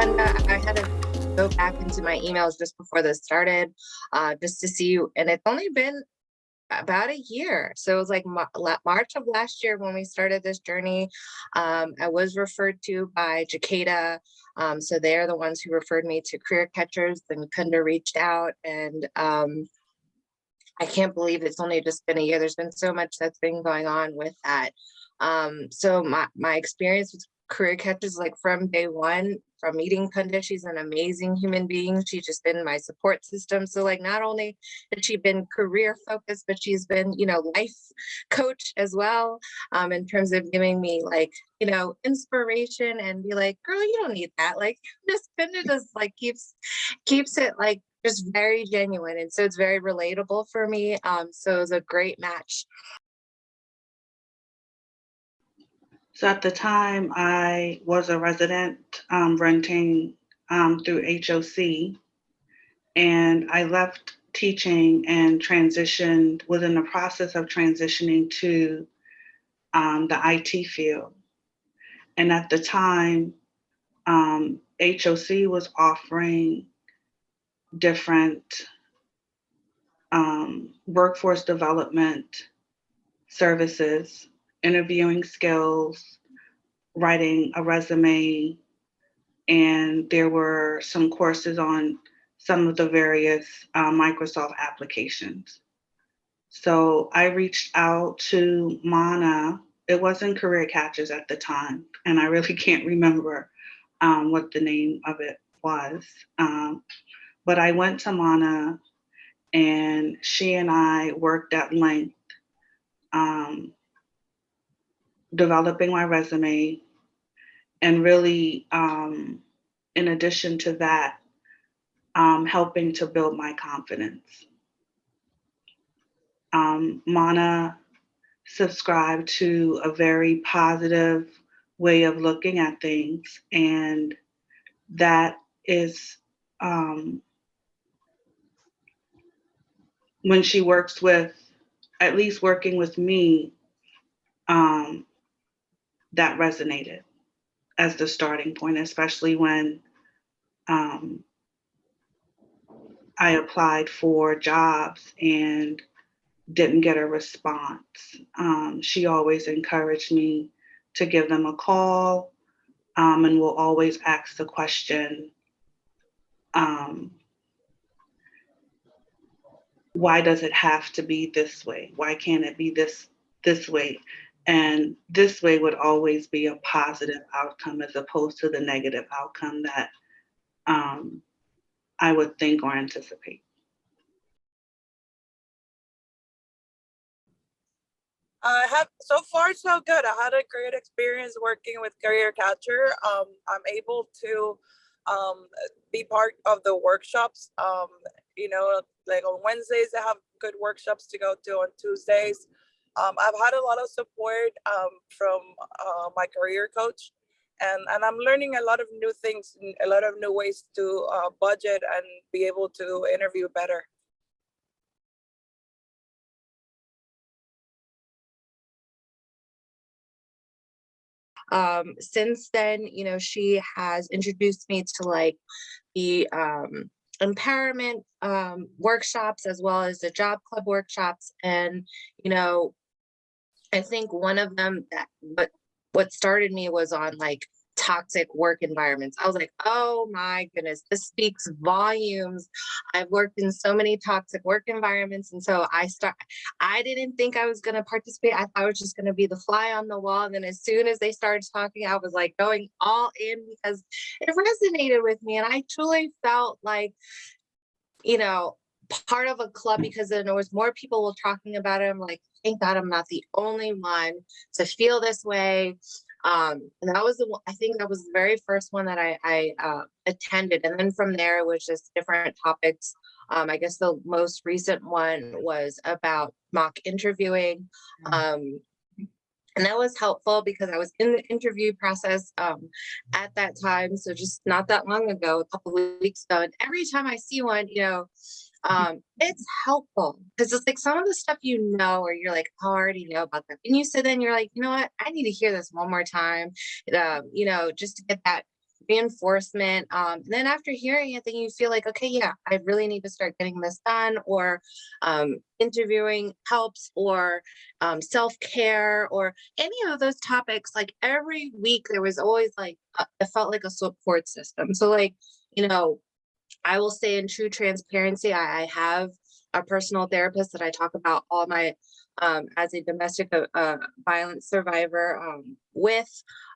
Kunda, I had to go back into my emails just before this started, just to see you. And it's only been about a year. So it was like March of last year when we started this journey. I was referred to by Jacada. So they're the ones who referred me to Career Catchers. Then Kunda reached out, and I can't believe it's only just been a year. There's been so much that's been going on with that. So my experience with Career Catchers, like from day one, from meeting Kunda, she's an amazing human being. She's just been my support system. So like, not only has she been career focused, but she's been, life coach as well, in terms of giving me like, inspiration, and be like, girl, you don't need that. Like, this Kunda just like keeps it like just very genuine. And so it's very relatable for me. So it was a great match. So at the time, I was a resident renting through HOC, and I left teaching and was in the process of transitioning to the IT field. And at the time, HOC was offering different workforce development services, interviewing skills, writing a resume, and there were some courses on some of the various Microsoft applications. So I reached out to Mana. It wasn't Career Catchers at the time, and I really can't remember what the name of it was. But I went to Mana, and she and I worked at length developing my resume, and really, in addition to that, helping to build my confidence. Mana subscribed to a very positive way of looking at things, and that is when she works with, at least working with me, that resonated as the starting point, especially when I applied for jobs and didn't get a response. She always encouraged me to give them a call, and will always ask the question, why does it have to be this way? Why can't it be this way? And this way would always be a positive outcome, as opposed to the negative outcome that I would think or anticipate. So far so good. I had a great experience working with Career Catcher. I'm able to be part of the workshops. Like on Wednesdays, I have good workshops to go to. On Tuesdays, I've had a lot of support from my career coach, and I'm learning a lot of new things, a lot of new ways to budget and be able to interview better. Since then, she has introduced me to like the empowerment workshops, as well as the job club workshops. And, I think one of them what started me was on like toxic work environments. I was like, oh my goodness, this speaks volumes. I've worked in so many toxic work environments. And so I didn't think I was going to participate. I thought I was just going to be the fly on the wall. And then as soon as they started talking, I was like going all in, because it resonated with me. And I truly felt like, part of a club, because then there was more people were talking about it. I'm like, thank God I'm not the only one to feel this way. And that was I think that was the very first one that I attended. And then from there, it was just different topics. I guess the most recent one was about mock interviewing. And that was helpful because I was in the interview process at that time. So just not that long ago, a couple of weeks ago. And every time I see one, it's helpful, because it's like some of the stuff, or you're like, oh, I already know about that. And you sit there and you're like, you know what? I need to hear this one more time, just to get that reinforcement. And then after hearing it, then you feel like, okay, yeah, I really need to start getting this done, or interviewing helps, or self-care, or any of those topics. Like every week there was always like, it felt like a support system. So like, you know, I will say in true transparency, I have a personal therapist that I talk about all my, as a domestic violence survivor, with.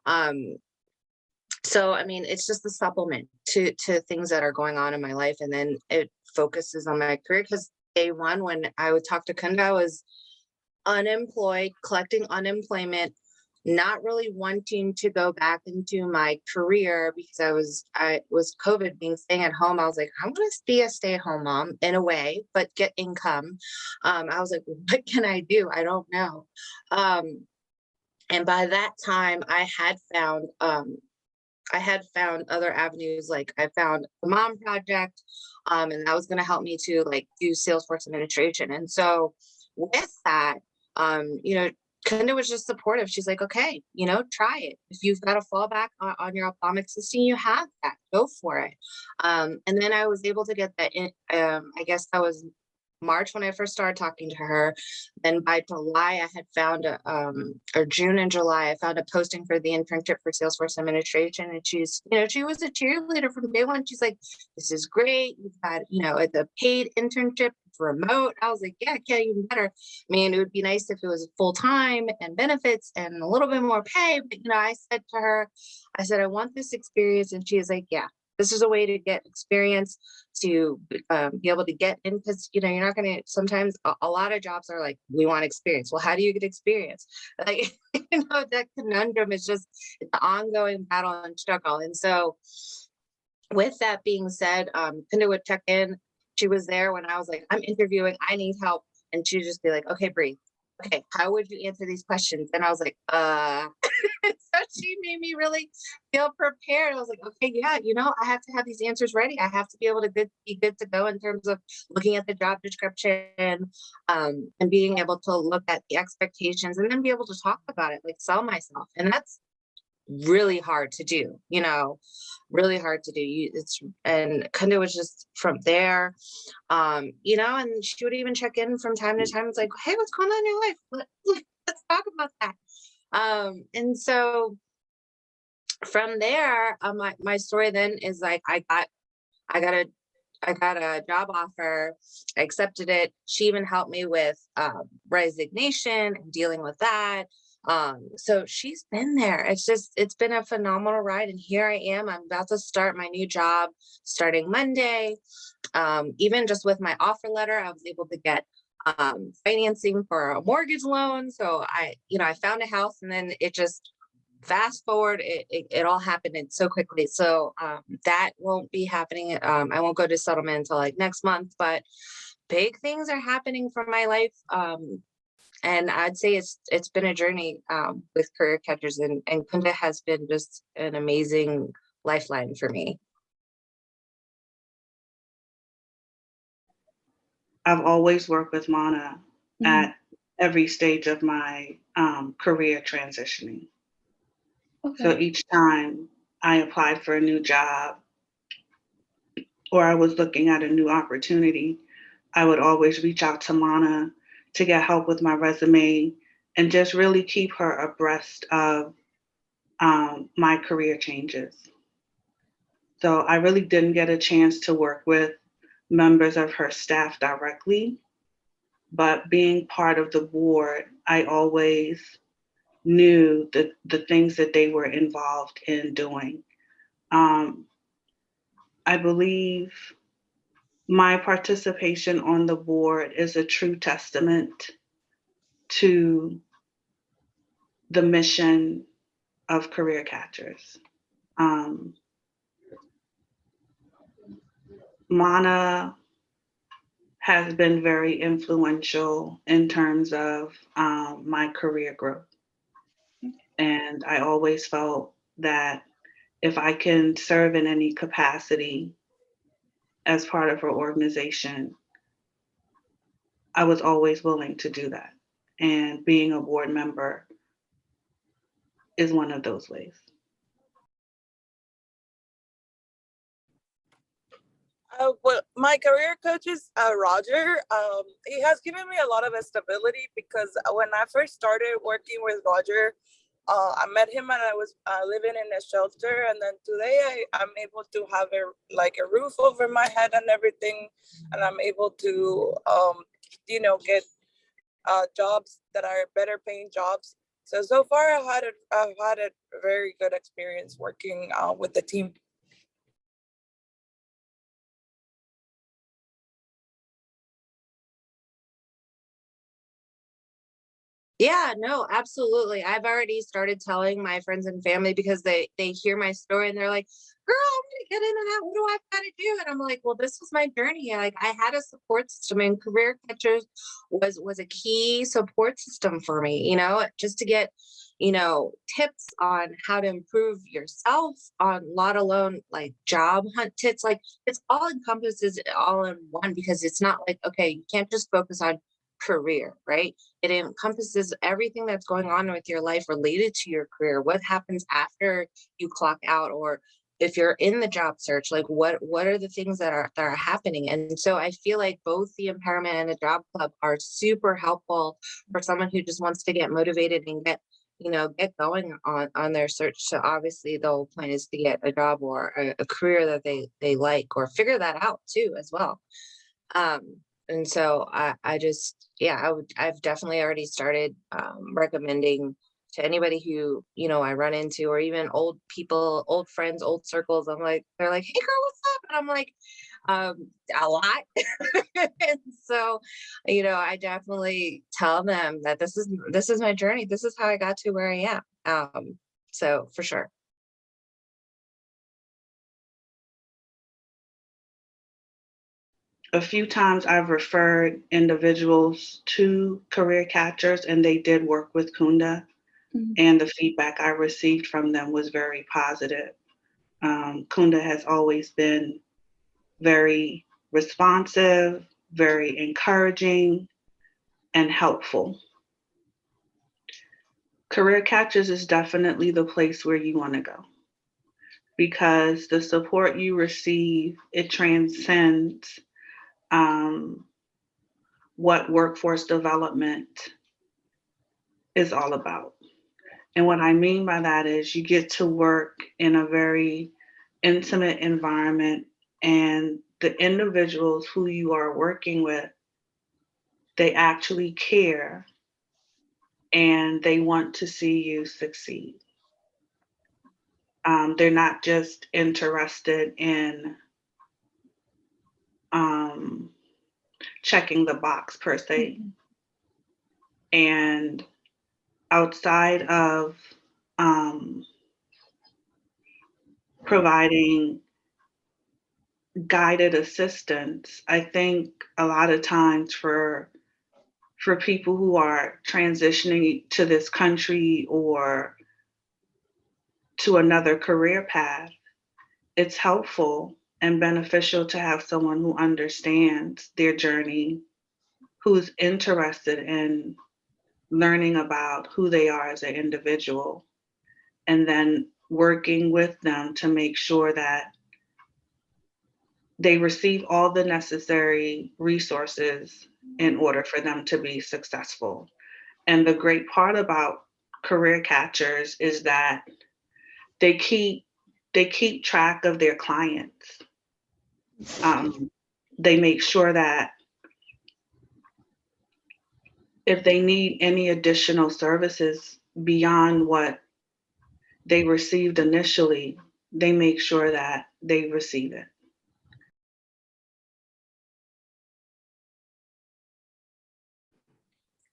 Um, so I mean, it's just a supplement to things that are going on in my life, and then it focuses on my career. Because day one, when I would talk to Kunda, I was unemployed, collecting unemployment, not really wanting to go back into my career because I was COVID being staying at home. I was like, I'm gonna be a stay-at-home mom in a way, but get income. I was like, what can I do? I don't know. And by that time I had found other avenues. Like I found the Mom Project, and that was going to help me to like do Salesforce administration. And so with that, you know, Kunda was just supportive. She's like, okay, you know, try it. If you've got a fallback on your ophthalmic system, you have that. Go for it. And then I was able to get that in. I guess that was March when I first started talking to her. Then by July, I had found or June and July, I found a posting for the internship for Salesforce administration. And she's, you know, she was a cheerleader from day one. She's like, this is great. You've got, you know, it's a paid internship, it's remote. I was like, yeah, it can't even better. I mean, it would be nice if it was full time and benefits and a little bit more pay. But, you know, I said to her, I said, I want this experience. And she is like, yeah, this is a way to get experience, to be able to get in, because you know you're not going to, sometimes a lot of jobs are like, we want experience. Well, how do you get experience? Like, you know, that conundrum is just an ongoing battle and struggle. And so with that being said, Pinda would check in. She was there when I was like, I'm interviewing, I need help. And she'd just be like, okay, breathe. Okay, how would you answer these questions? And I was like, so she made me really feel prepared. I was like, okay, yeah, you know, I have to have these answers ready. I have to be able to be good to go in terms of looking at the job description, and being able to look at the expectations, and then be able to talk about it, like sell myself. And that's really hard to do, you know, really hard to do. And Kunda was just from there, you know, and she would even check in from time to time. It's like, hey, what's going on in your life? Let's talk about that. And so from there, my story then is like, I got a I got a job offer. I accepted it. She even helped me with resignation and dealing with that. So she's been there. It's been a phenomenal ride. And here I am. I'm about to start my new job starting Monday. Even just with my offer letter, I was able to get financing for a mortgage loan. So I found a house, and then it just fast forward, it all happened so quickly. So that won't be happening. I won't go to settlement until like next month, but big things are happening for my life. And I'd say it's been a journey with Career Catchers, and Kunda has been just an amazing lifeline for me. I've always worked with Mana at every stage of my career transitioning. Okay. So each time I applied for a new job or I was looking at a new opportunity, I would always reach out to Mana to get help with my resume and just really keep her abreast of my career changes. So I really didn't get a chance to work with members of her staff directly, but being part of the board, I always knew the things that they were involved in doing. I believe my participation on the board is a true testament to the mission of Career Catchers. Mana has been very influential in terms of my career growth. And I always felt that if I can serve in any capacity as part of her organization, I was always willing to do that. And being a board member is one of those ways. Well, my career coach is Roger. He has given me a lot of stability because when I first started working with Roger, I met him and I was living in a shelter, and then today I'm able to have a roof over my head and everything, and I'm able to get jobs that are better paying jobs. So far I've had a very good experience working with the team. Yeah, no, absolutely. I've already started telling my friends and family because they hear my story and they're like, "Girl, I'm gonna get into that. What do I gotta do?" And I'm like, "Well, this was my journey. Like, I had a support system, and Career Catchers was a key support system for me. Just to get tips on how to improve yourself, on let alone like job hunt tips. Like, it's all encompasses it all in one because it's not like okay, you can't just focus on career, right? It encompasses everything that's going on with your life related to your career. What happens after you clock out, or if you're in the job search, like what are the things that are happening? And so I feel like both the empowerment and the job club are super helpful for someone who just wants to get motivated and get going on their search. So obviously the whole point is to get a job or a career that they like, or figure that out too as well. And so I just, yeah, I've definitely already started recommending to anybody who, I run into, or even old people, old friends, old circles. They're like, "Hey girl, what's up?" And I'm like, a lot. And so, I definitely tell them that this is my journey. This is how I got to where I am. So for sure. A few times I've referred individuals to career catchers and they did work with Kunda, and the feedback I received from them was very positive. Kunda has always been very responsive, very encouraging, and helpful. Career Catchers is definitely the place where you want to go because the support you receive, it transcends um, what workforce development is all about. And what I mean by that is you get to work in a very intimate environment, and the individuals who you are working with, they actually care and they want to see you succeed. They're not just interested in um, checking the box per se. And outside of um, providing guided assistance, I think a lot of times for people who are transitioning to this country or to another career path, it's helpful and beneficial to have someone who understands their journey, who's interested in learning about who they are as an individual, and then working with them to make sure that they receive all the necessary resources in order for them to be successful. And the great part about career catchers is that they keep they keep track of their clients. Um, they make sure that if they need any additional services beyond what they received initially, they make sure that they receive it.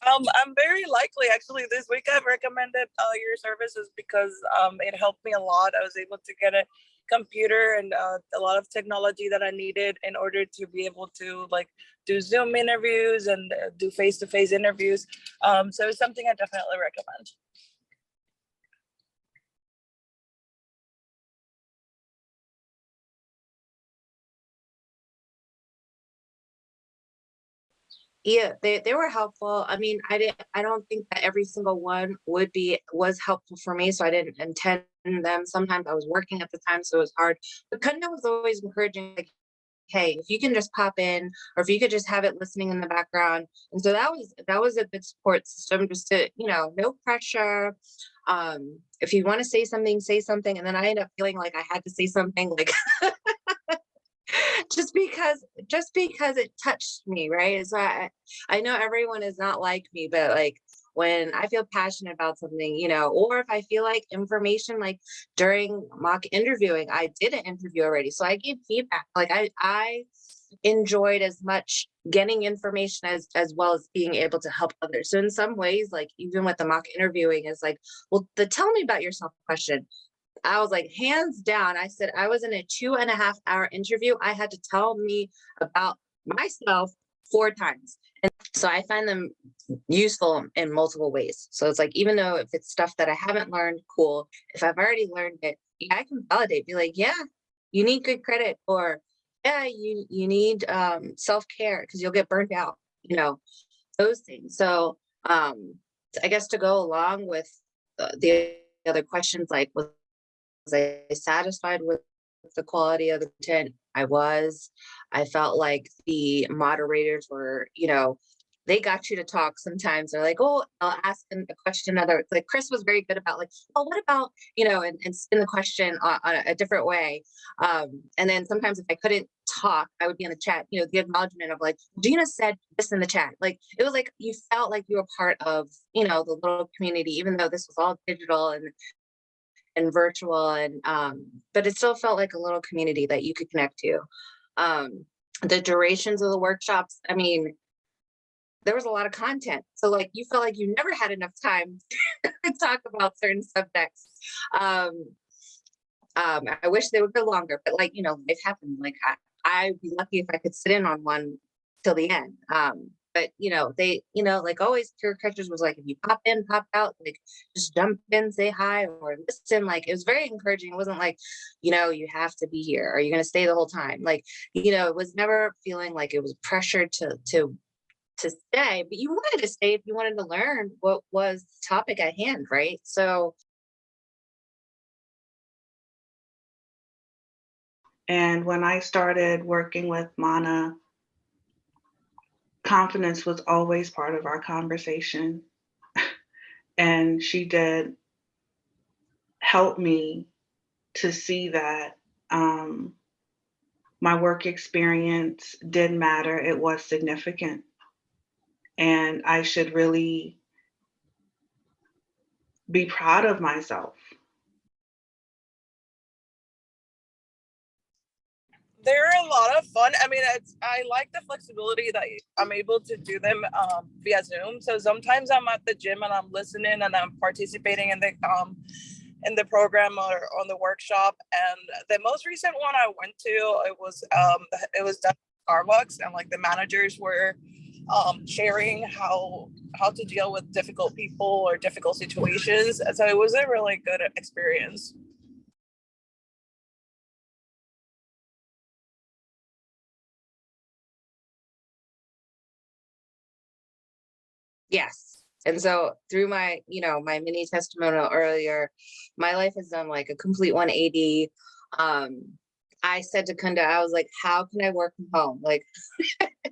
I'm very likely actually this week I've recommended your services because it helped me a lot. I was able to get a computer and a lot of technology that I needed in order to be able to like do Zoom interviews and do face-to-face interviews. So it's something I definitely recommend. Yeah, they were helpful. I mean, I don't think that every single one was helpful for me, so I didn't intend them. Sometimes I was working at the time, so it was hard. But Kunda was always encouraging, like, hey, if you can just pop in, or if you could just have it listening in the background. And so that was a good support system, just to, no pressure. If you want to say something, say something. And then I ended up feeling like I had to say something, like just because it touched me, right? So I know everyone is not like me, but like when I feel passionate about something, or if I feel like information, like during mock interviewing, I did an interview already, so I gave feedback. Like I enjoyed as much getting information as well as being able to help others. So in some ways, like even with the mock interviewing, is like, well, the tell me about yourself question. I was like, hands down, I said I was in a 2.5 hour interview. I had to tell me about myself 4 times. And so I find them useful in multiple ways. So it's like, even though if it's stuff that I haven't learned, cool. If I've already learned it, yeah, I can validate, be like, yeah, you need good credit, or yeah, you need self-care because you'll get burnt out, those things. So I guess to go along with the other questions, like was I satisfied with the quality of the content? I felt like the moderators were, they got you to talk sometimes. They're like, oh, I'll ask them a question. Like Chris was very good about like, oh, what about, and spin the question on a different way. And then sometimes if I couldn't talk, I would be in the chat, the acknowledgement of like, Gina said this in the chat. Like, it was like, you felt like you were part of, the little community, even though this was all digital and virtual, and but it still felt like a little community that you could connect to. The durations of the workshops, I mean, there was a lot of content, so like you felt like you never had enough time to talk about certain subjects. I wish they would go longer, but like, life happened. Like I'd be lucky if I could sit in on one till the end. But they, like always, Career Catchers was like, if you pop in, pop out, just jump in, say hi, or listen. Like, it was very encouraging. It wasn't like, you have to be here, or you're gonna stay the whole time. Like, it was never feeling like it was pressured to stay, but you wanted to stay if you wanted to learn what was the topic at hand, right? So And when I started working with Mana, confidence was always part of our conversation. And she did help me to see that my work experience did matter. It was significant. And I should really be proud of myself. They're a lot of fun. I mean, I like the flexibility that I'm able to do them via Zoom. So sometimes I'm at the gym and I'm listening and I'm participating in the program or on the workshop. And the most recent one I went to, it was done at Starbucks, and like the managers were sharing how to deal with difficult people or difficult situations. So it was a really good experience. yes. And so through my mini testimonial earlier, my life has done like a complete 180. I said to Kunda, I was like, how can I work from home? Like,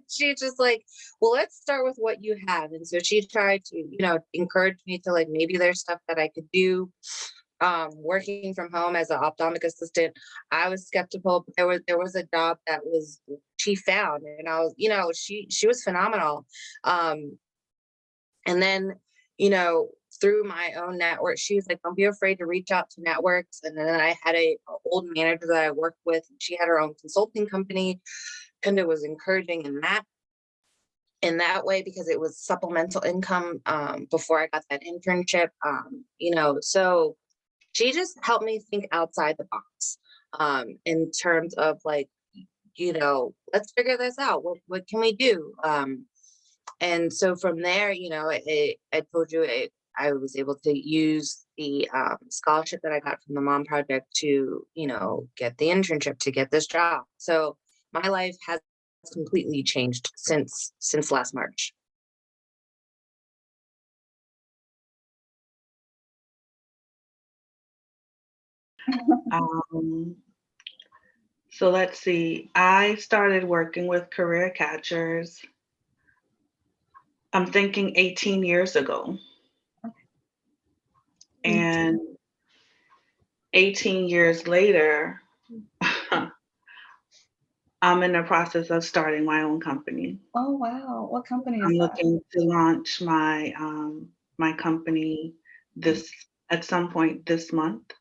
she just like, well, let's start with what you have. And so she tried to, encourage me to like, maybe there's stuff that I could do. Working from home as an ophthalmic assistant, I was skeptical, but there was a job that she found, and I was, she was phenomenal. And then, through my own network, she was like, don't be afraid to reach out to networks. And then I had a old manager that I worked with. She had her own consulting company. Kunda was encouraging in that way, because it was supplemental income before I got that internship. So she just helped me think outside the box, in terms of like, let's figure this out. What can we do? And so from there, I told you, I was able to use the scholarship that I got from the Mom Project to, get the internship, to get this job. So my life has completely changed since last March. Um, So let's see. I started working with career catchers, I'm thinking 18 years ago. And 18 years later, I'm in the process of starting my own company. Oh, wow. What company I'm is that? looking to launch my company this at some point this month.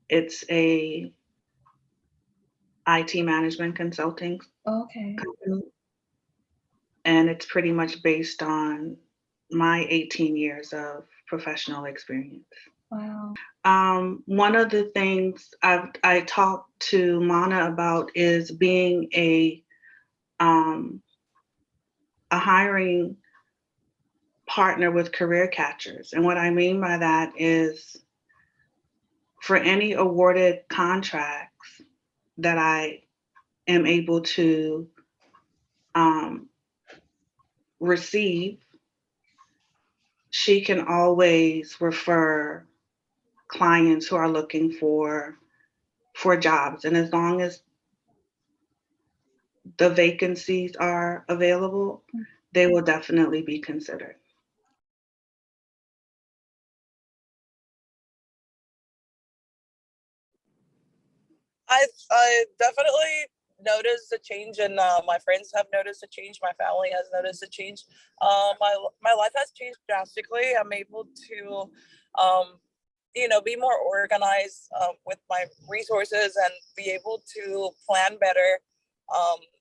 It's a IT management consulting Okay. company, and it's pretty much based on my 18 years of professional experience. Wow. One of the things I talked to Mana about is being a hiring partner with career catchers. And what I mean by that is for any awarded contracts that I am able to um, receive, she can always refer clients who are looking for jobs. And as long as the vacancies are available, they will definitely be considered. I definitely noticed a change, and my friends have noticed a change. My family has noticed a change. My life has changed drastically. I'm able to, be more organized with my resources and be able to plan better.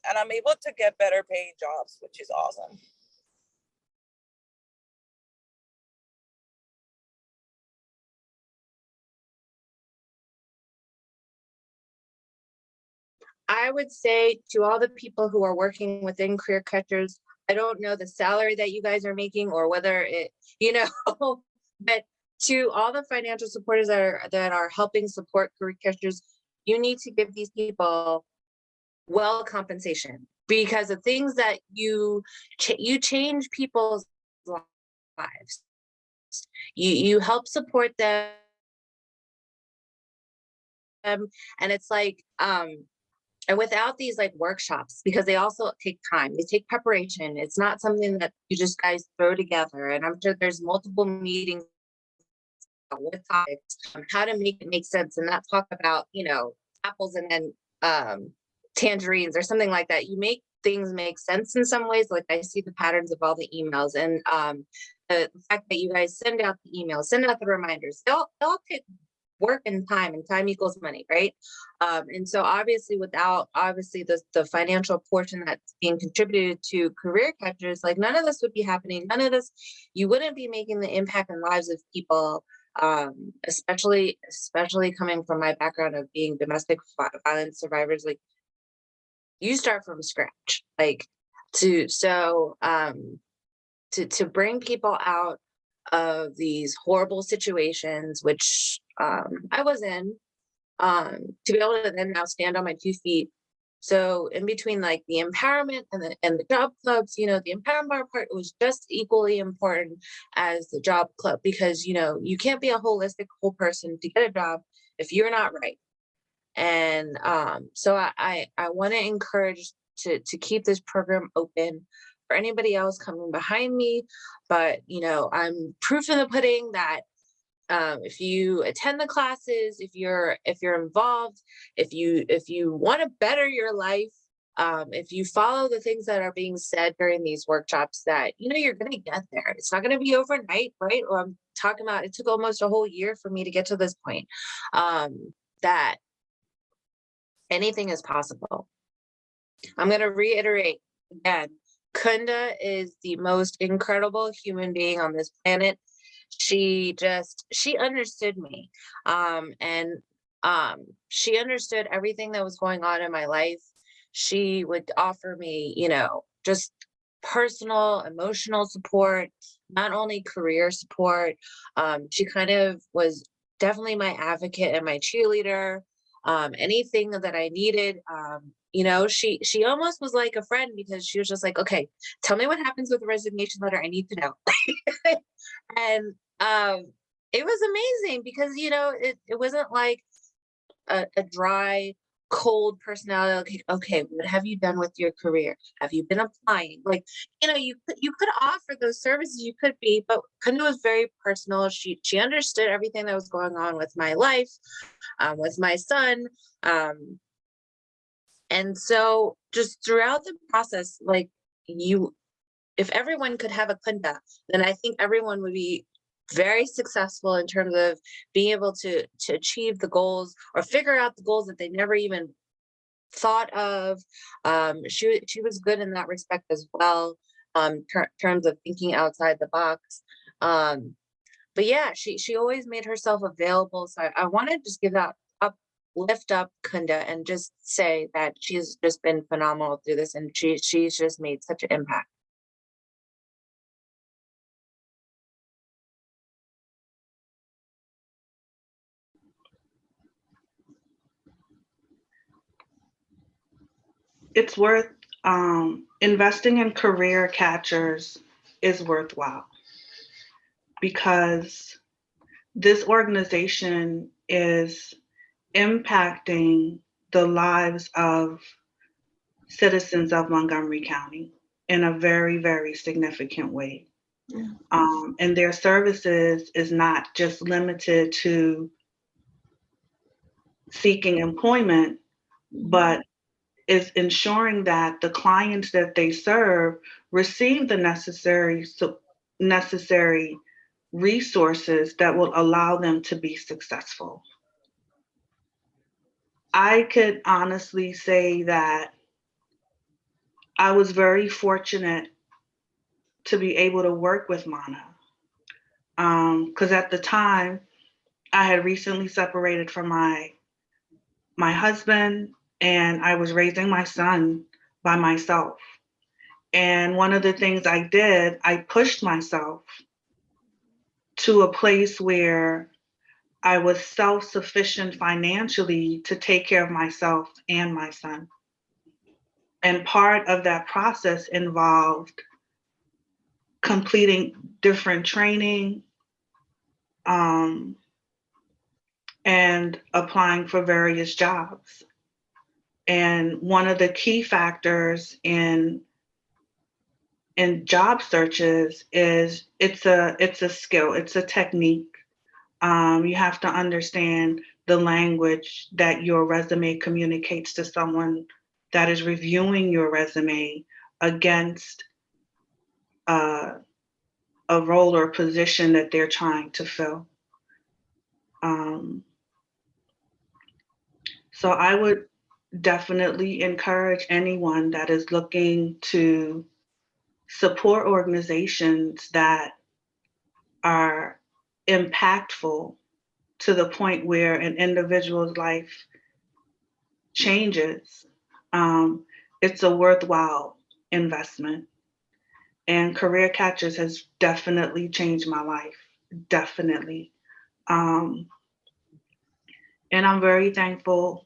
And I'm able to get better paying jobs, which is awesome. I would say to all the people who are working within career catchers, I don't know the salary that you guys are making or whether it, but to all the financial supporters that are helping support career catchers, you need to give these people well compensation because the things that you change people's lives. You help support them, and it's like and without these like workshops, because they also take time, they take preparation, it's not something that you just guys throw together. And I'm sure there's multiple meetings with topics on how to make it make sense and not talk about apples and then tangerines or something like that. You make things make sense in some ways. Like I see the patterns of all the emails, and the fact that you guys send out the emails, send out the reminders, they'll take work and time equals money, right? And so obviously without the financial portion that's being contributed to career catchers, like none of this would be happening. None of this, you wouldn't be making the impact in lives of people, especially coming from my background of being domestic violence survivors. Like you start from scratch, like to bring people out of these horrible situations, which I was in, to be able to then now stand on my 2 feet. So in between like the empowerment and the job clubs, the empowerment part was just equally important as the job club, because you can't be a holistic whole person to get a job if you're not right. And so I want to encourage to keep this program open for anybody else coming behind me. But I'm proof in the pudding that if you attend the classes, if you're involved, if you want to better your life, if you follow the things that are being said during these workshops, that you're going to get there. It's not going to be overnight, right? Or I'm talking about, it took almost a whole year for me to get to this point. That anything is possible. I'm going to reiterate again, Kunda is the most incredible human being on this planet. She understood me. And she understood everything that was going on in my life. She would offer me, just personal, emotional support, not only career support. She kind of was definitely my advocate and my cheerleader. Anything that I needed, she almost was like a friend, because she was just like, okay, tell me what happens with the resignation letter. I need to know. And it was amazing because it wasn't like a dry, cold personality. Okay, what have you done with your career? Have you been applying? Like, you could offer those services, you could be, but Kunda was very personal. She understood everything that was going on with my life, with my son. Um, and so just throughout the process, like, you if everyone could have a Kunda, then I think everyone would be very successful in terms of being able to achieve the goals or figure out the goals that they never even thought of. She was good in that respect as well, terms of thinking outside the box. Um, but yeah, she always made herself available. So I want to just give that up, lift up Kunda, and just say that she's just been phenomenal through this, and she's just made such an impact. It's worth investing in career catchers is worthwhile because this organization is impacting the lives of citizens of Montgomery County in a very, very significant way. Yeah. And their services is not just limited to seeking employment, but is ensuring that the clients that they serve receive the necessary resources that will allow them to be successful. I could honestly say that I was very fortunate to be able to work with Mana. Because at the time, I had recently separated from my husband, and I was raising my son by myself. And one of the things I did, I pushed myself to a place where I was self-sufficient financially to take care of myself and my son. And part of that process involved completing different training, um, and applying for various jobs. And one of the key factors in job searches is it's a skill, it's a technique. You have to understand the language that your resume communicates to someone that is reviewing your resume against a role or position that they're trying to fill. So I would definitely encourage anyone that is looking to support organizations that are impactful to the point where an individual's life changes. Um, it's a worthwhile investment. And Career Catchers has definitely changed my life, definitely. Um, and I'm very thankful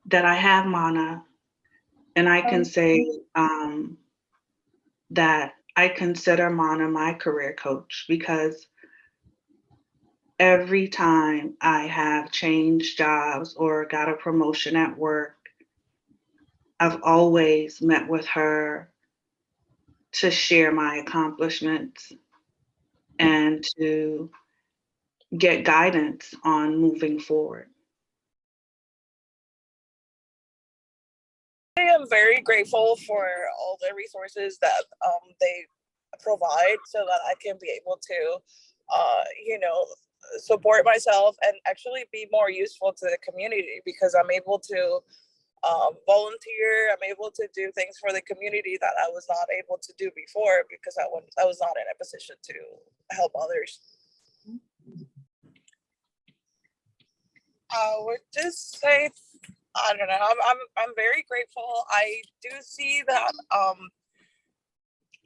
that I have Mana, and I can say that I consider Mana my career coach because every time I have changed jobs or got a promotion at work, I've always met with her to share my accomplishments and to get guidance on moving forward. I am very grateful for all the resources that they provide so that I can be able to, support myself and actually be more useful to the community because I'm able to volunteer. I'm able to do things for the community that I was not able to do before because I was not in a position to help others. Would just say, I don't know. I'm very grateful. I do see that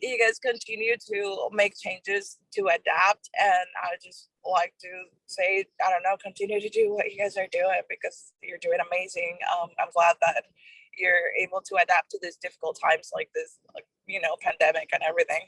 you guys continue to make changes to adapt, and I just like to say, I don't know, continue to do what you guys are doing because you're doing amazing. I'm glad that you're able to adapt to these difficult times like this, like, pandemic and everything.